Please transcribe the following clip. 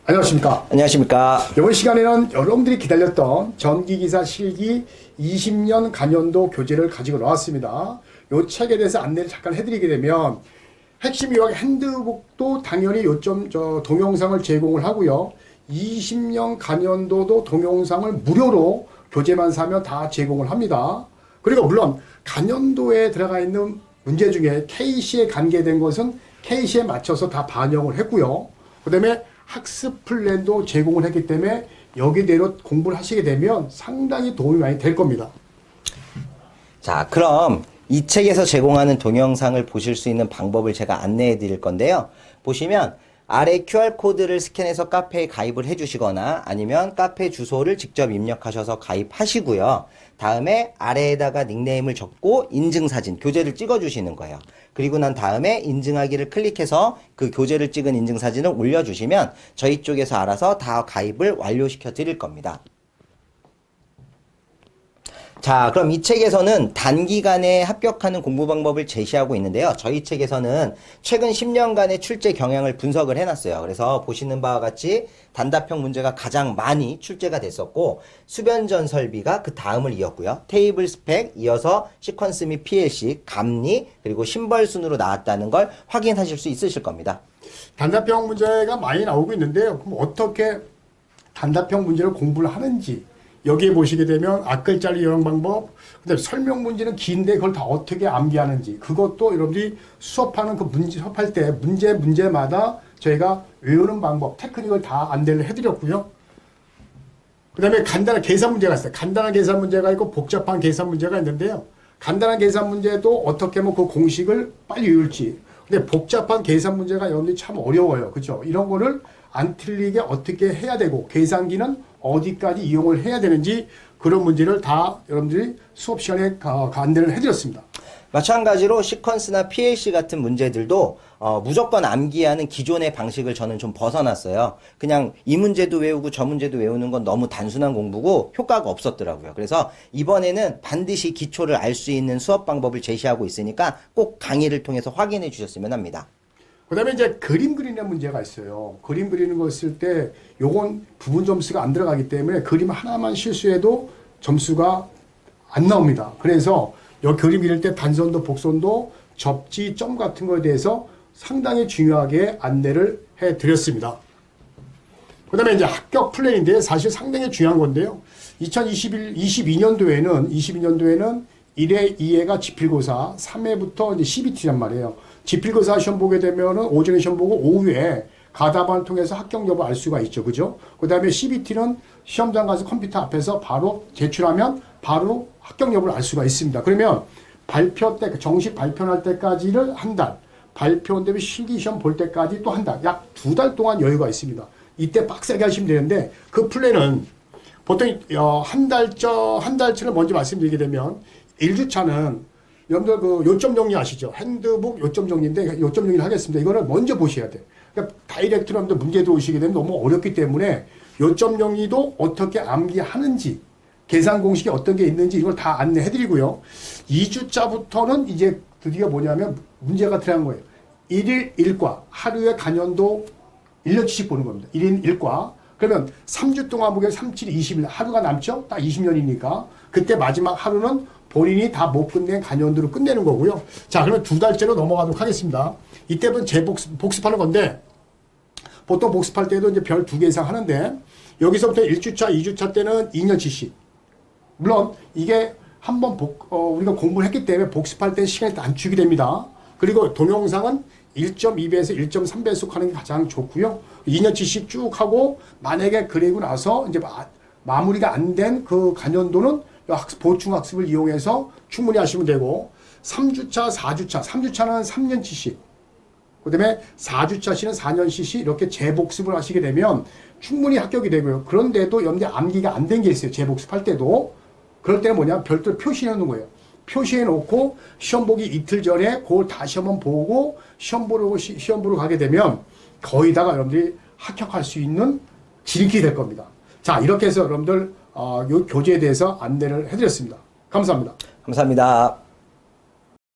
안녕하십니까. 안녕하십니까. 이번 시간에는 여러분들이 기다렸던 전기기사 실기 20년 간연도 교재를 가지고 나왔습니다. 이 책에 대해서 안내를 잠깐 해드리게 되면 핵심 요약 핸드북도 당연히 요점 동영상을 제공을 하고요. 20년 간연도도 동영상을 무료로 교재만 사면 다 제공을 합니다. 그리고 물론 간연도에 들어가 있는 문제 중에 KC에 관계된 것은 KC에 맞춰서 다 반영을 했고요. 그 다음에 학습 플랜도 제공을 했기 때문에 여기대로 공부를 하시게 되면 상당히 도움이 많이 될 겁니다. 자, 그럼 이 책에서 제공하는 동영상을 보실 수 있는 방법을 제가 안내해 드릴 건데요. 보시면 아래 QR코드를 스캔해서 카페에 가입을 해 주시거나 아니면 카페 주소를 직접 입력하셔서 가입하시고요. 다음에 아래에다가 닉네임을 적고 인증사진, 교재를 찍어 주시는 거예요. 그리고 난 다음에 인증하기를 클릭해서 그 교재를 찍은 인증사진을 올려주시면 저희 쪽에서 알아서 다 가입을 완료시켜 드릴 겁니다. 자, 그럼 이 책에서는 단기간에 합격하는 공부 방법을 제시하고 있는데요. 저희 책에서는 최근 10년간의 출제 경향을 분석을 해놨어요. 그래서 보시는 바와 같이 단답형 문제가 가장 많이 출제가 됐었고 수변전 설비가 그 다음을 이었고요. 테이블 스펙 이어서 시퀀스 및 PLC, 감리 그리고 심벌 순으로 나왔다는 걸 확인하실 수 있으실 겁니다. 단답형 문제가 많이 나오고 있는데요. 그럼 어떻게 단답형 문제를 공부를 하는지 여기에 보시게 되면 앞글자를 이용 방법, 그다음에 설명 문제는 긴데 그걸 다 어떻게 암기하는지 그것도 여러분들이 수업하는 그 문제 수업할 때 문제마다 저희가 외우는 방법, 테크닉을 다 안내를 해드렸고요. 그다음에 간단한 계산 문제가 있어요. 간단한 계산 문제가 있고 복잡한 계산 문제가 있는데요. 간단한 계산 문제도 어떻게 하면 그 공식을 빨리 외울지. 근데 복잡한 계산 문제가 여러분들이 참 어려워요. 그렇죠? 이런 거를 안 틀리게 어떻게 해야 되고 계산기는 어디까지 이용을 해야 되는지 그런 문제를 다 여러분들이 수업 시간에 안내를 해드렸습니다. 마찬가지로 시퀀스나 PLC 같은 문제들도 무조건 암기하는 기존의 방식을 저는 좀 벗어났어요. 그냥 이 문제도 외우고 저 문제도 외우는 건 너무 단순한 공부고 효과가 없었더라고요. 그래서 이번에는 반드시 기초를 알 수 있는 수업 방법을 제시하고 있으니까 꼭 강의를 통해서 확인해 주셨으면 합니다. 그 다음에 이제 그림 그리는 문제가 있어요. 그림 그리는 거 쓸 때 요건 부분 점수가 안 들어가기 때문에 그림 하나만 실수해도 점수가 안 나옵니다. 그래서 여기 그림 그릴 때 단선도 복선도 접지 점 같은 거에 대해서 상당히 중요하게 안내를 해 드렸습니다. 그 다음에 이제 합격 플랜인데 사실 상당히 중요한 건데요. 22년도에는 1회, 2회가 지필고사, 3회부터 이제 CBT란 말이에요. 지필고사 시험 보게 되면은 오전에 시험 보고 오후에 가답안을 통해서 합격 여부 알 수가 있죠. 그죠? 그 다음에 CBT는 시험장 가서 컴퓨터 앞에서 바로 제출하면 바로 합격 여부를 알 수가 있습니다. 그러면 발표 때, 정식 발표할 때까지를 한 달, 발표 대비 실기 시험 볼 때까지 또 한 달, 약 2달 동안 여유가 있습니다. 이때 빡세게 하시면 되는데 그 플랜은 보통 한 달치를 먼저 말씀드리게 되면 1주차는 여러분들 그 요점 정리 아시죠? 핸드북 요점 정리인데 요점 정리를 하겠습니다. 이거를 먼저 보셔야 돼. 그러니까 다이렉트로 여러분들 문제 들어오시게 되면 너무 어렵기 때문에 요점 정리도 어떻게 암기하는지 계산 공식이 어떤 게 있는지 이걸 다 안내해 드리고요. 2주차부터는 이제 드디어 뭐냐면 문제가 들어간 거예요. 1일 1과 하루에 간연도 1년치씩 보는 겁니다. 1인 1과. 그러면 3주 동안 보게 3, 7, 20일 하루가 남죠? 딱 20년이니까. 그때 마지막 하루는 본인이 다 못 끝낸 간연도로 끝내는 거고요. 자, 그러면 2달째로 넘어가도록 하겠습니다. 이때부터 복습하는 건데, 보통 복습할 때도 이제 별 2개 이상 하는데, 여기서부터 1주차, 2주차 때는 2년치씩. 물론, 이게 한번 우리가 공부를 했기 때문에 복습할 때 시간이 단축이 됩니다. 그리고 동영상은 1.2배에서 1.3배속 하는 게 가장 좋고요. 2년치씩 쭉 하고, 만약에 그리고 나서 이제 마무리가 안 된 그 간연도는 보충학습을 이용해서 충분히 하시면 되고 3주차, 4주차, 3주차는 3년치씩 그 다음에 4주차시는 4년치씩 이렇게 재복습을 하시게 되면 충분히 합격이 되고요. 그런데도 여러분들 암기가 안 된 게 있어요. 재복습할 때도. 그럴 때는 뭐냐 별도로 표시해 놓는 거예요. 표시해 놓고 시험 보기 이틀 전에 그걸 다시 한번 보고 시험 보러 가게 되면 거의 다가 여러분들이 합격할 수 있는 지름길이 될 겁니다. 자, 이렇게 해서 여러분들 이 교재에 대해서 안내를 해드렸습니다. 감사합니다. 감사합니다.